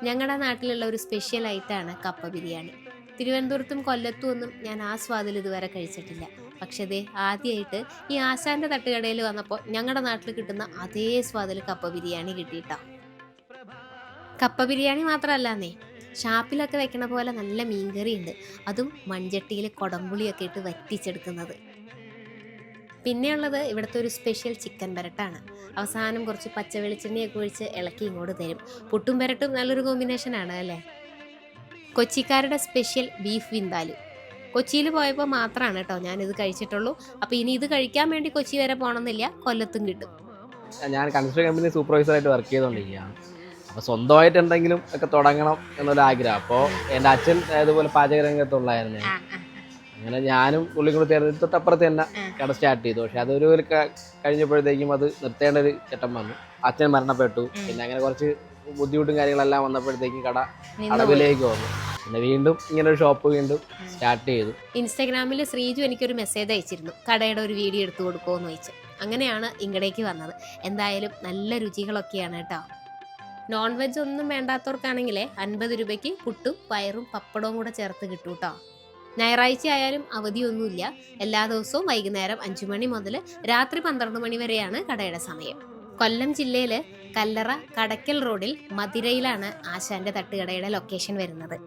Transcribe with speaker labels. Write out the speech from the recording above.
Speaker 1: ഞങ്ങളുടെ നാട്ടിലുള്ള ഒരു സ്പെഷ്യൽ ഐറ്റാണ് കപ്പ ബിരിയാണി. തിരുവനന്തപുരത്തും കൊല്ലത്തും ഒന്നും ഞാൻ ആ സ്വാദിൽ ഇതുവരെ കഴിച്ചിട്ടില്ല. പക്ഷേ ദേ ആദ്യമായിട്ട് ഈ ആശാന്റെ തട്ടുകടയിൽ വന്നപ്പോൾ ഞങ്ങളുടെ നാട്ടിൽ കിട്ടുന്ന അതേ സ്വാദിൽ കപ്പ ബിരിയാണി കിട്ടിയിട്ടാ. കപ്പ ബിരിയാണി മാത്രമല്ലാന്നേ, ഷാപ്പിലൊക്കെ വെക്കണ പോലെ നല്ല മീൻകറി ഉണ്ട്. അതും മൺചട്ടിയിൽ കൊടംപുളിയൊക്കെ ഇട്ട് വറ്റിച്ചെടുക്കുന്നത്. പിന്നെയുള്ളത് ഇവിടുത്തെ ഒരു സ്പെഷ്യൽ ചിക്കൻ പെരട്ടാണ്. അവസാനം കുറച്ച് പച്ച വെളിച്ചെണ്ണയൊക്കെ ഒഴിച്ച് ഇളക്കി ഇങ്ങോട്ട് തരും. പുട്ടും പെരട്ടും നല്ലൊരു കോമ്പിനേഷനാണ് അല്ലേ. കൊച്ചിക്കാരുടെ സ്പെഷ്യൽ ബീഫ് വിന്താലു. കൊച്ചിയിൽ പോയപ്പോൾ മാത്രമാണ് കേട്ടോ ഞാനിത് കഴിച്ചിട്ടുള്ളൂ. അപ്പോൾ ഇനി ഇത് കഴിക്കാൻ വേണ്ടി കൊച്ചി വരെ പോകണമെന്നില്ല, കൊല്ലത്തും കിട്ടും.
Speaker 2: ഞാൻ കൺസ്ട്രക്ഷൻ കമ്പനി സൂപ്പർവൈസറായിട്ട് വർക്ക് ചെയ്തുകൊണ്ടിരിക്കുകയാണ്. അപ്പോൾ സ്വന്തമായിട്ട് എന്തെങ്കിലും ഒക്കെ തുടങ്ങണം എന്നൊരു ആഗ്രഹം. അപ്പോൾ എൻ്റെ അച്ഛൻ ഇതുപോലെ പാചക രംഗത്തുള്ളായിരുന്നു. അങ്ങനെ ഞാനും പുള്ളി കൂടെ ചേർന്ന് തൊട്ടപ്പുറത്ത് തന്നെ കട സ്റ്റാർട്ട് ചെയ്തു. പക്ഷെ അതൊരു കഴിഞ്ഞപ്പോഴത്തേക്കും അത് നിർത്തേണ്ട ഒരു ചട്ടം വന്നു. അച്ഛൻ മരണപ്പെട്ടു. പിന്നെ അങ്ങനെ കുറച്ച് ബുദ്ധിമുട്ടും കാര്യങ്ങളെല്ലാം വന്നപ്പോഴത്തേക്കും കട അടവിലേക്ക് വന്നു. പിന്നെ വീണ്ടും ഇങ്ങനെ ഒരു ഷോപ്പ് വീണ്ടും സ്റ്റാർട്ട് ചെയ്തു.
Speaker 1: ഇൻസ്റ്റാഗ്രാമിൽ ശ്രീജു എനിക്കൊരു മെസ്സേജ് അയച്ചിരുന്നു, കടയുടെ ഒരു വീഡിയോ എടുത്തു കൊടുക്കുമോ എന്ന് ചോദിച്ചു. അങ്ങനെയാണ് ഇങ്ങടേക്ക് വന്നത്. എന്തായാലും നല്ല രുചികളൊക്കെയാണ് കേട്ടോ. നോൺ വെജ് ഒന്നും വേണ്ടാത്തവർക്കാണെങ്കിലേ 50 രൂപയ്ക്ക് പുട്ടും പയറും പപ്പടവും കൂടെ ചേർത്ത് കിട്ടും കേട്ടോ. ഞായറാഴ്ച ആയാലും അവധിയൊന്നുമില്ല. എല്ലാ ദിവസവും വൈകുന്നേരം 5 മണി മുതൽ രാത്രി 12 മണി വരെയാണ് കടയുടെ സമയം. കൊല്ലം ജില്ലയിൽ കല്ലറ കടയ്ക്കൽ റോഡിൽ മതിരയിലാണ് ആശാന്റെ തട്ടുകടയുടെ ലൊക്കേഷൻ വരുന്നത്.